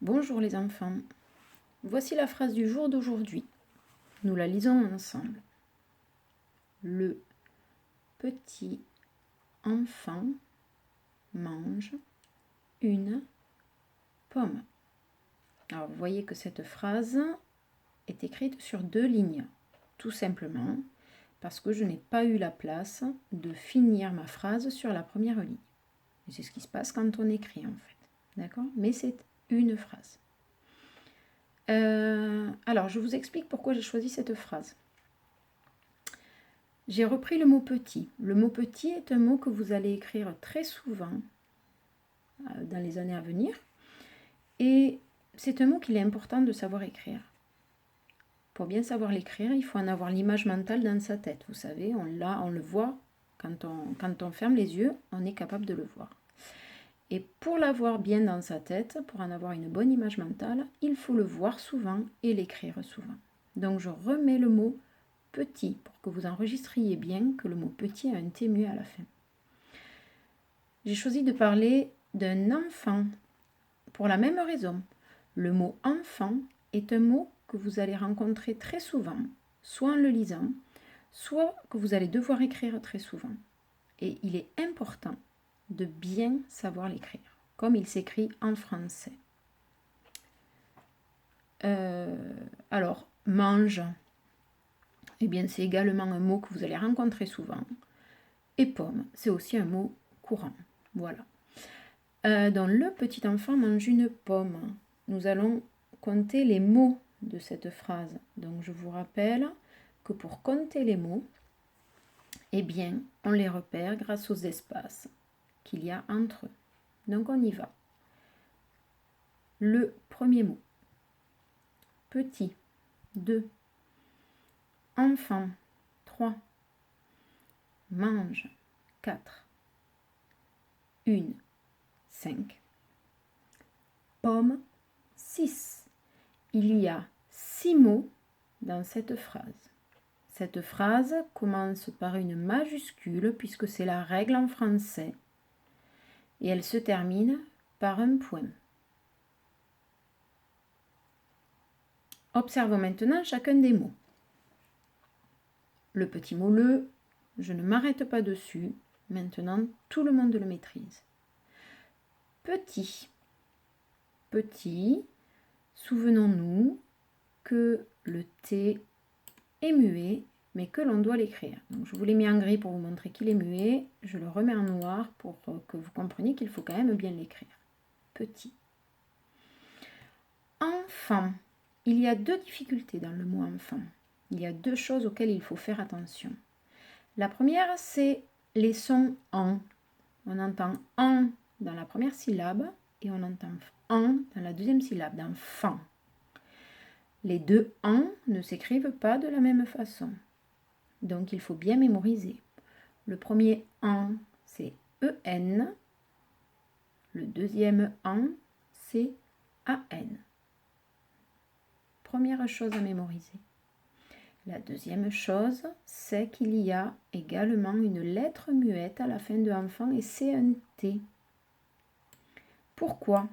Bonjour les enfants. Voici la phrase du jour d'aujourd'hui. Nous la lisons ensemble. Le petit enfant mange une pomme. Alors vous voyez que cette phrase est écrite sur 2 lignes. Tout simplement parce que je n'ai pas eu la place de finir ma phrase sur la première ligne. Et c'est ce qui se passe quand on écrit en fait. D'accord ? Mais c'est une phrase. Alors, je vous explique pourquoi j'ai choisi cette phrase. J'ai repris le mot petit. Le mot petit est un mot que vous allez écrire très souvent dans les années à venir. Et c'est un mot qu'il est important de savoir écrire. Pour bien savoir l'écrire, il faut en avoir l'image mentale dans sa tête. Vous savez, on le voit quand on ferme les yeux, on est capable de le voir. Et pour l'avoir bien dans sa tête, pour en avoir une bonne image mentale, il faut le voir souvent et l'écrire souvent. Donc je remets le mot petit pour que vous enregistriez bien que le mot petit a un T muet à la fin. J'ai choisi de parler d'un enfant pour la même raison. Le mot enfant est un mot que vous allez rencontrer très souvent, soit en le lisant, soit que vous allez devoir écrire très souvent. Et il est important de bien savoir l'écrire, comme il s'écrit en français. Alors, mange, eh bien c'est également un mot que vous allez rencontrer souvent. Et pomme, c'est aussi un mot courant. Voilà. Dans le petit enfant mange une pomme, nous allons compter les mots de cette phrase. Donc je vous rappelle que pour compter les mots, eh bien, on les repère grâce aux espaces qu'il y a entre eux. Donc on y va. Le premier mot. Petit, 2. Enfant, 3. Mange, 4. Une, 5. Pomme, 6. Il y a 6 mots dans cette phrase. Cette phrase commence par une majuscule puisque c'est la règle en français et elle se termine par un point. Observons maintenant chacun des mots. Le petit mot le, je ne m'arrête pas dessus. Maintenant, tout le monde le maîtrise. Petit. Petit, souvenons-nous que le T est muet, mais que l'on doit l'écrire. Donc, je vous l'ai mis en gris pour vous montrer qu'il est muet. Je le remets en noir pour que vous compreniez qu'il faut quand même bien l'écrire. Petit. Enfant. Il y a 2 difficultés dans le mot enfant. Il y a 2 choses auxquelles il faut faire attention. La première, c'est les sons en. On entend en dans la première syllabe et on entend en dans la deuxième syllabe, dans fan. Les 2 en ne s'écrivent pas de la même façon. Donc il faut bien mémoriser. Le premier en, c'est EN. Le deuxième en, c'est AN. Première chose à mémoriser. La deuxième chose, c'est qu'il y a également une lettre muette à la fin de enfant et c'est un T. Pourquoi ?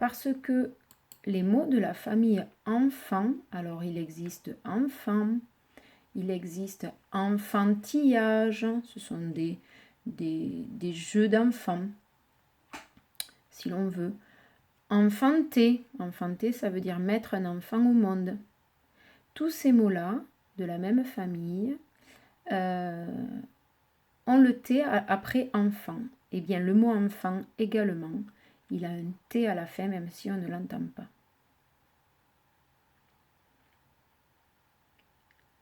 Parce que les mots de la famille enfant, alors il existe enfant, il existe enfantillage, ce sont des jeux d'enfants, si l'on veut. Enfanter, enfanter ça veut dire mettre un enfant au monde. Tous ces mots-là, de la même famille, ont le T après enfant. Eh bien, le mot enfant également, il a un T à la fin, même si on ne l'entend pas.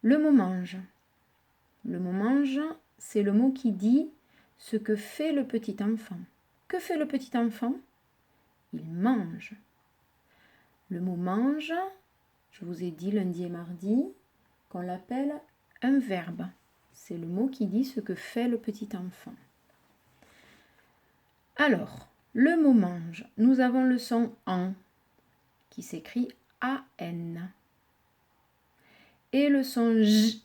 Le mot mange. Le mot mange, c'est le mot qui dit ce que fait le petit enfant. Que fait le petit enfant ? Il mange. Le mot mange, je vous ai dit lundi et mardi, qu'on l'appelle un verbe. C'est le mot qui dit ce que fait le petit enfant. Alors, le mot mange, nous avons le son en qui s'écrit A-N. Et le son J,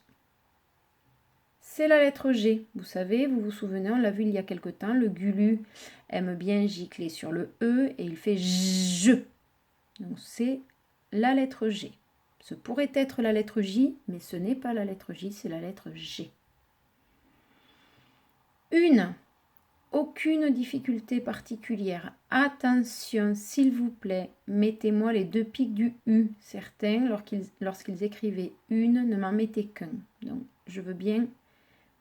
c'est la lettre G. Vous savez, vous vous souvenez, on l'a vu il y a quelque temps, le Gulu aime bien gicler sur le E et il fait je. Donc c'est la lettre G. Ce pourrait être la lettre J, mais ce n'est pas la lettre J, c'est la lettre G. Aucune difficulté particulière. Attention, s'il vous plaît, mettez-moi les deux pics du U. Certains, lorsqu'ils écrivaient une, ne m'en mettaient qu'un. Donc, je veux bien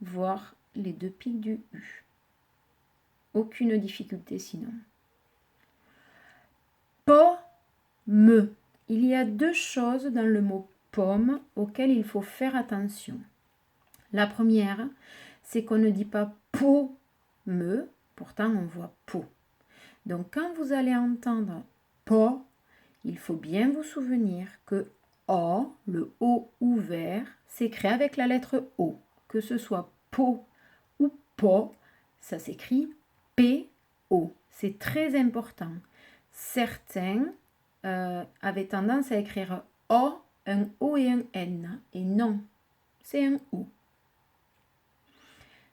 voir les deux pics du U. Aucune difficulté sinon. Pomme. Il y a deux choses dans le mot pomme auxquelles il faut faire attention. La première, c'est qu'on ne dit pas pomme, pourtant on voit po. Donc quand vous allez entendre po, il faut bien vous souvenir que O, le O ouvert, s'écrit avec la lettre O. Que ce soit po ou po, ça s'écrit P-O. C'est très important. Certains avaient tendance à écrire O, un O et un N. Et non, c'est un O.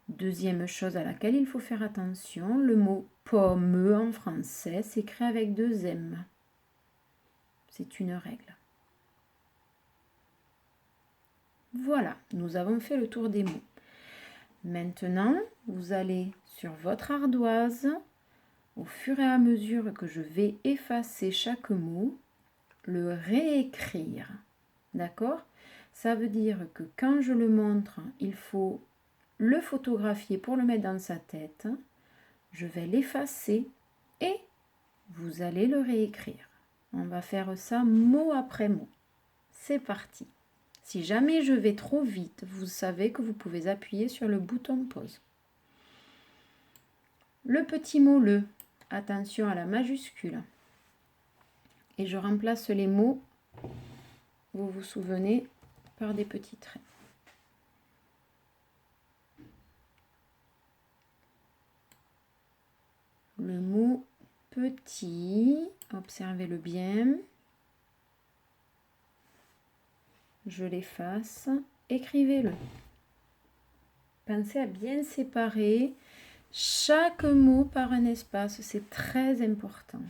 Deuxième chose à laquelle il faut faire attention, le mot pomme en français s'écrit avec deux M. C'est une règle. Voilà, nous avons fait le tour des mots. Maintenant, vous allez sur votre ardoise, au fur et à mesure que je vais effacer chaque mot, le réécrire. D'accord? Ça veut dire que quand je le montre, il faut le photographier pour le mettre dans sa tête. Je vais l'effacer et vous allez le réécrire. On va faire ça mot après mot. C'est parti. Si jamais je vais trop vite, vous savez que vous pouvez appuyer sur le bouton pause. Le petit mot le, attention à la majuscule. Et je remplace les mots, vous vous souvenez, par des petits traits. Le mot petit, observez-le bien. Je l'efface, écrivez-le. Pensez à bien séparer chaque mot par un espace, c'est très important.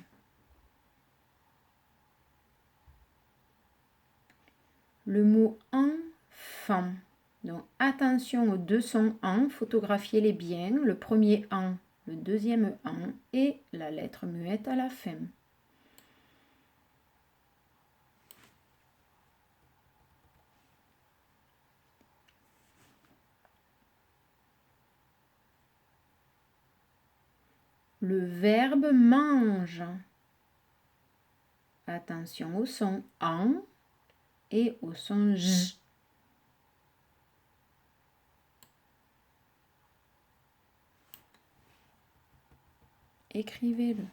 Le mot enfant. Donc attention aux deux sons en, photographiez-les bien. Le premier en, le deuxième en et la lettre muette à la fin. Le verbe mange. Attention au son en et au son j. Écrivez-le.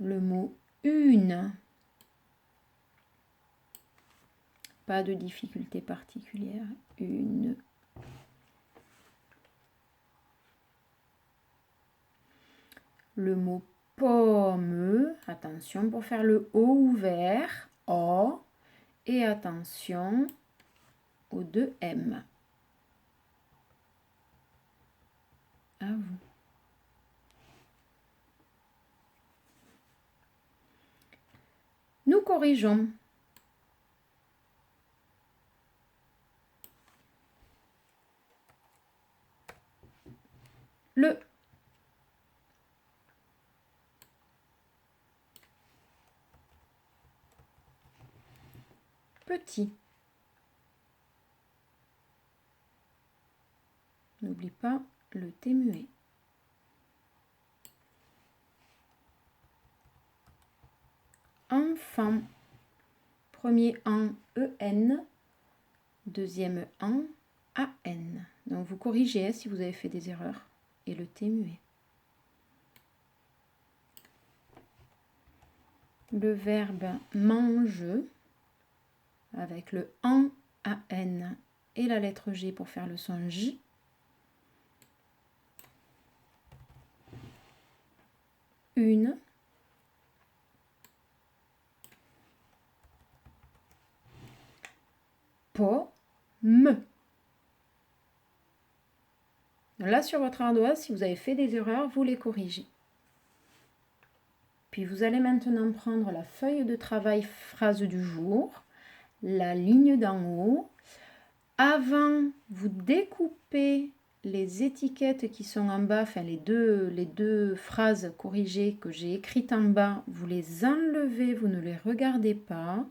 Le mot une. Pas de difficulté particulière. Une. Le mot pomme. Attention pour faire le O ouvert. O. Et attention aux deux M. À vous. Nous corrigeons. Le petit. N'oublie pas le T muet. Enfant. Premier en EN, deuxième en AN. Donc vous corrigez si vous avez fait des erreurs. Et le T muet. Le verbe mange avec le en AN et la lettre G pour faire le son J. Une. Pomme. Là, sur votre ardoise, si vous avez fait des erreurs, vous les corrigez. Puis vous allez maintenant prendre la feuille de travail phrase du jour, la ligne d'en haut. Avant, vous découpez les étiquettes qui sont en bas, enfin les deux phrases corrigées que j'ai écrites en bas, vous les enlevez, vous ne les regardez pas.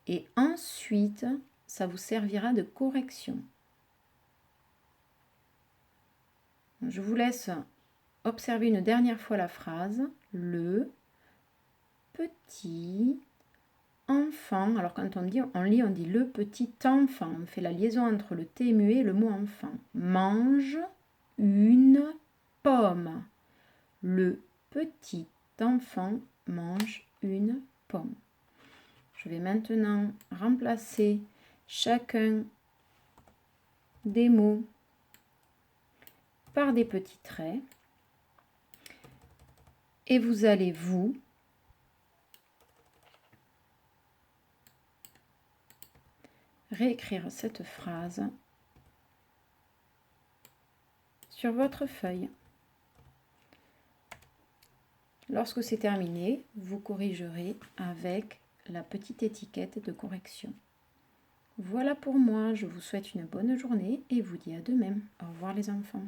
Et ensuite, ça vous servira de correction. Je vous laisse observer une dernière fois la phrase. Le petit enfant. Alors quand on lit, on dit le petit enfant. On fait la liaison entre le T muet et le mot enfant. Mange une pomme. Le petit enfant mange une pomme. Je vais maintenant remplacer chacun des mots par des petits traits. Et vous allez réécrire cette phrase sur votre feuille. Lorsque c'est terminé, vous corrigerez avec la petite étiquette de correction. Voilà pour moi, je vous souhaite une bonne journée et vous dis à demain. Au revoir les enfants.